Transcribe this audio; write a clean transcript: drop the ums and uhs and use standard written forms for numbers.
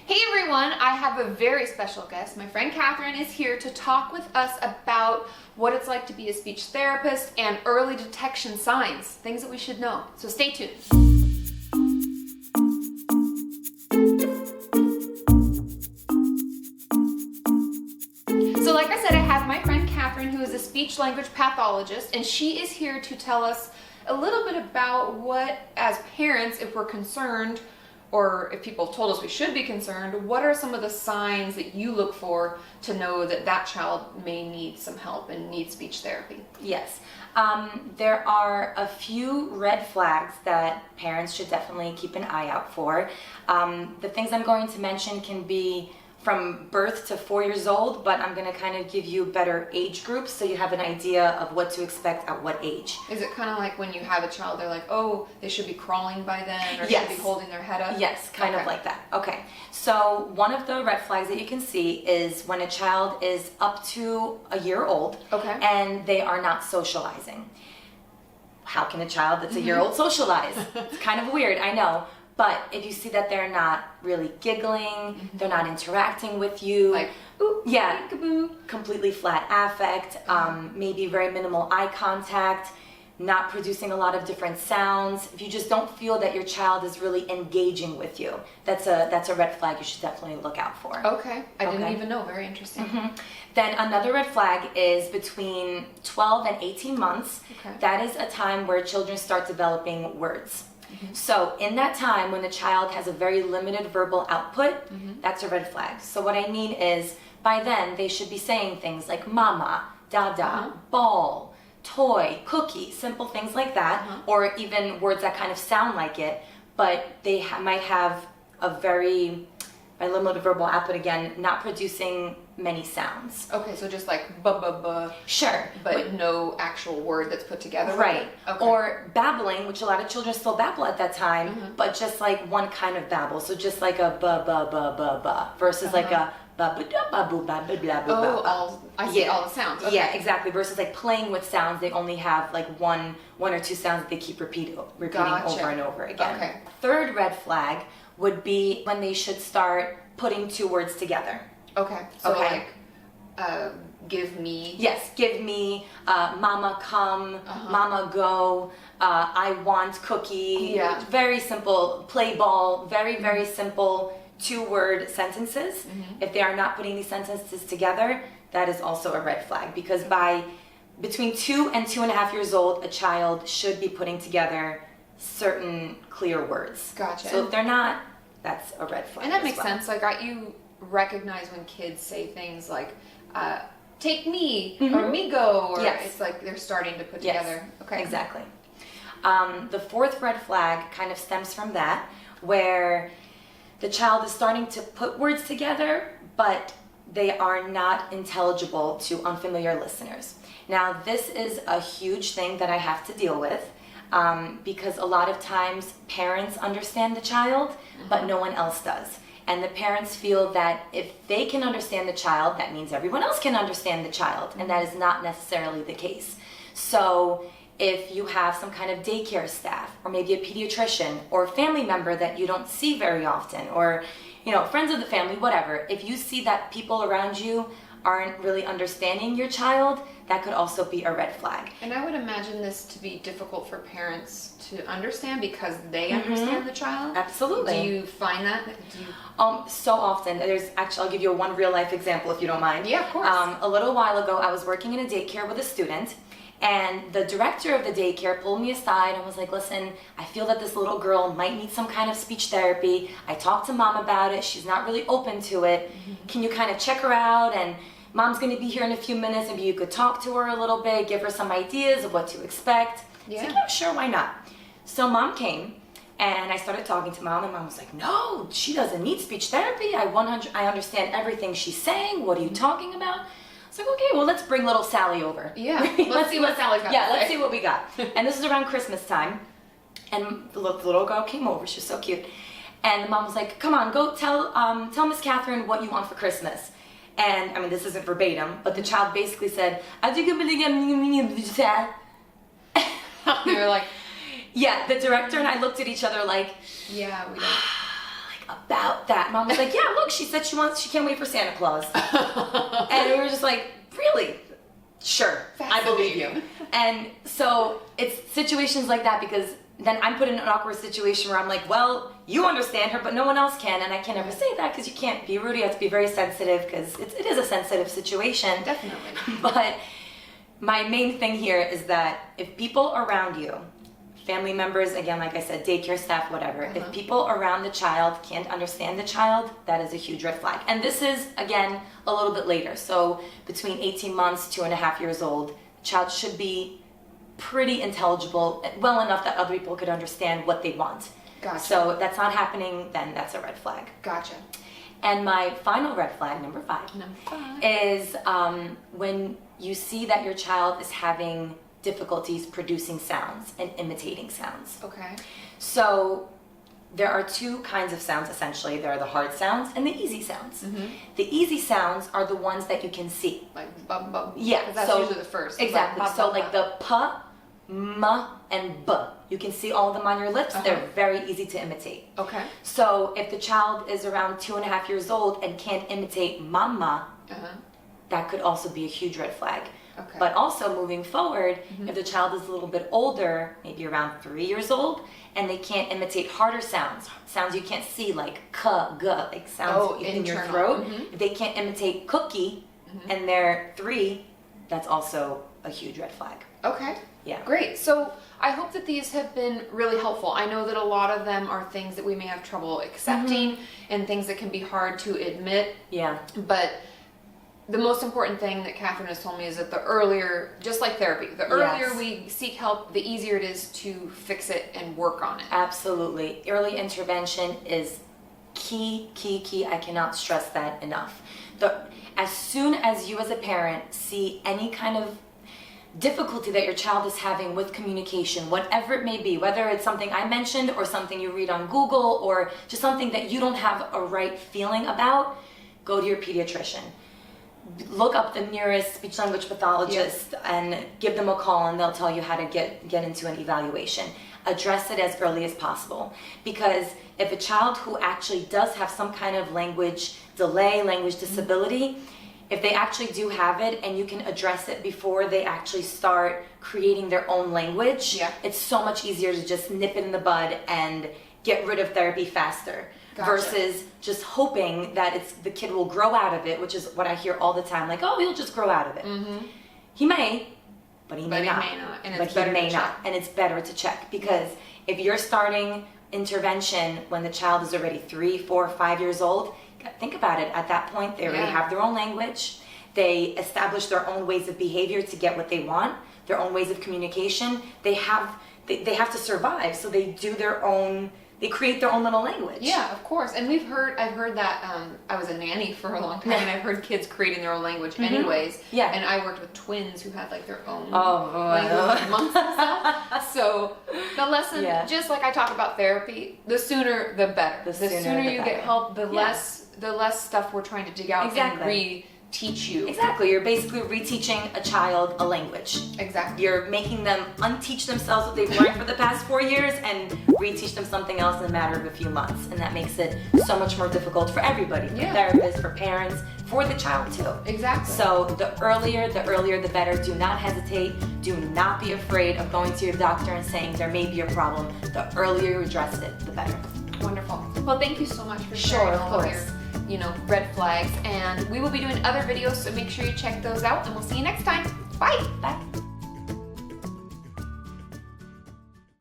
Hey everyone, I have a very special guest. My friend Catherine is here to talk with us about what it's like to be a speech therapist and early detection signs, things that we should know. So stay tuned. So like I said, I have my friend Catherine, who is a speech language pathologist, and she is here to tell us a little bit about what, as parents, if we're concerned, or if people have told us we should be concerned, what are some of the signs that you look for to know that that child may need some help and need speech therapy? Yes. There are a few red flags that parents should definitely keep an eye out for. The things I'm going to mention can be from birth to 4 years old, but I'm going to kind of give you better age groups so you have an idea of what to expect at what age. Is it kind of like when you have a child, they're like, oh, they should be crawling by then, or Yes. should be holding their head up? Yes, kind of like that. Okay, so one of the red flags that you can see is when a child is up to a year old Okay. and they are not socializing. How can a child that's a year old socialize? It's kind of weird, I know. But if you see that they're not really giggling, they're not interacting with you, Like, ooh, yeah, peekaboo. completely flat affect, maybe very minimal eye contact, not producing a lot of different sounds. If you just don't feel that your child is really engaging with you, that's a red flag you should definitely look out for. Okay, I didn't Okay. even know. Very interesting. Then another red flag is between 12 and 18 months. Okay. That is a time where children start developing words. So in that time when the child has a very limited verbal output, that's a red flag. So what I mean is by then they should be saying things like mama, dada, ball, toy, cookie, simple things like that, or even words that kind of sound like it, but they might have a very, by limited verbal output again, not producing many sounds. Okay, so just like buh buh buh, Sure. but no actual word that's put together. with Right. it? Okay. Or babbling, which a lot of children still babble at that time, but just like one kind of babble. So just like a ba ba ba ba ba versus like a ba ba da ba boo ba ba blah blah Oh, blah. I see Yeah. all the sounds. Okay. Yeah, exactly. Versus like playing with sounds, they only have like one or two sounds that they keep repeating Gotcha. over and over again. Okay. Third red flag would be when they should start putting two words together. Okay. So Okay. like, give me. Yes, give me, mama come, mama go, I want cookie. Yeah. Very simple, play ball, very, very simple two-word sentences. If they are not putting these sentences together, that is also a red flag, because by between 2 and 2.5 years old, a child should be putting together certain clear words. Gotcha. So if they're not, that's a red flag. And that as makes well. sense. Like, you recognize when kids say things like, take me, or me go, or Yes. it's like they're starting to put Yes, together. Okay. exactly. The fourth red flag kind of stems from that, where the child is starting to put words together, but they are not intelligible to unfamiliar listeners. Now, this is a huge thing that I have to deal with, because a lot of times parents understand the child, but no one else does. And the parents feel that if they can understand the child, that means everyone else can understand the child, and that is not necessarily the case. So if you have some kind of daycare staff, or maybe a pediatrician, or a family member that you don't see very often, or friends of the family, whatever, if you see that people around you aren't really understanding your child, that could also be a red flag. And I would imagine this to be difficult for parents to understand because they understand the child. Absolutely. Do you find that? Do you... So often. I'll give you one real life example if you don't mind. Yeah, of course. A little while ago, I was working in a daycare with a student, and the director of the daycare pulled me aside and was like, listen, I feel that this little girl might need some kind of speech therapy. I talked to mom about it. She's not really open to it. Can you kind of check her out? And mom's going to be here in a few minutes. Maybe you could talk to her a little bit, give her some ideas of what to expect. Yeah. I was like, yeah, sure, why not? So mom came, and I started talking to mom, and mom was like, no, she doesn't need speech therapy. I understand everything she's saying. What are you talking about? I was like, okay, well, let's bring little Sally over. Yeah, let's see what Sally's got to let's say. see what we got. And this is around Christmas time, and the little girl came over. She was so cute. And the mom was like, come on, go tell Miss Catherine what you want for Christmas. And, I mean, this isn't verbatim, but the child basically said, They were like, yeah, the director and I looked at each other like, yeah, we don't. like, about that. Mom was like, yeah, look, she said she can't wait for Santa Claus. And we were just like, really? Sure, I believe you. And so it's situations like that, because then I'm put in an awkward situation where I'm like, well, you understand her, but no one else can. And I can never say that, because you can't be rude. You have to be very sensitive, because it is a sensitive situation. Definitely. But my main thing here is that if people around you, family members, again, like I said, daycare staff, whatever, if people around the child can't understand the child, that is a huge red flag. And this is, again, a little bit later. So between 18 months, 2.5 years old, the child should be pretty intelligible, well enough that other people could understand what they want. Gotcha. So if that's not happening, then that's a red flag. Gotcha. And my final red flag, number 5, is when you see that your child is having difficulties producing sounds and imitating sounds. Okay. So there are 2 kinds of sounds, essentially. There are the hard sounds and the easy sounds. The easy sounds are the ones that you can see. Like bum bum. Yeah. That's usually the first. Exactly. Like, so like the p, m, and b. You can see all of them on your lips. They're very easy to imitate. Okay. So if the child is around 2.5 years old and can't imitate mama, that could also be a huge red flag. Okay. But also moving forward, if the child is a little bit older, maybe around 3 years old, and they can't imitate harder sounds you can't see, like k, g, like sounds in your throat. If they can't imitate cookie and they're 3, that's also a huge red flag. Okay. Yeah. Great. So I hope that these have been really helpful. I know that a lot of them are things that we may have trouble accepting and things that can be hard to admit. Yeah. But the most important thing that Catherine has told me is that the earlier, just like therapy, the earlier we seek help, the easier it is to fix it and work on it. Absolutely. Early intervention is key. I cannot stress that enough. As soon as you as a parent see any kind of difficulty that your child is having with communication, whatever it may be, whether it's something I mentioned or something you read on Google or just something that you don't have a right feeling about, go to your pediatrician. Look up the nearest speech language pathologist and give them a call, and they'll tell you how to get into an evaluation. Address it as early as possible, because if a child who actually does have some kind of language delay, language disability, if they actually do have it and you can address it before they actually start creating their own language, it's so much easier to just nip it in the bud and get rid of therapy faster. Gotcha. Versus just hoping that the kid will grow out of it, which is what I hear all the time, like, oh, he'll just grow out of it. He may, but he may not. And but it's better he may to not. check. And it's better to check, because if you're starting intervention when the child is already 3, 4, 5 years old, think about it. At that point, they already have their own language. They establish their own ways of behavior to get what they want, their own ways of communication. They have to survive, so they do their own. They create their own little language. Yeah, of course. And I've heard that, I was a nanny for a long time, and I've heard kids creating their own language anyways. Yeah. And I worked with twins who had like their own language amongst themselves. So the lesson, just like I talk about therapy, the sooner the better. The sooner you get help, the less stuff we're trying to dig out and teach you. Exactly. You're basically reteaching a child a language. Exactly. You're making them unteach themselves what they've learned for the past 4 years and reteach them something else in a matter of a few months. And that makes it so much more difficult for everybody, for therapists, for parents, for the child too. Exactly. So the earlier the better. Do not hesitate. Do not be afraid of going to your doctor and saying there may be a problem. The earlier you address it, the better. Wonderful. Well, thank you so much for sharing all of your red flags, and we will be doing other videos, so make sure you check those out, and we'll see you next time. Bye. Bye.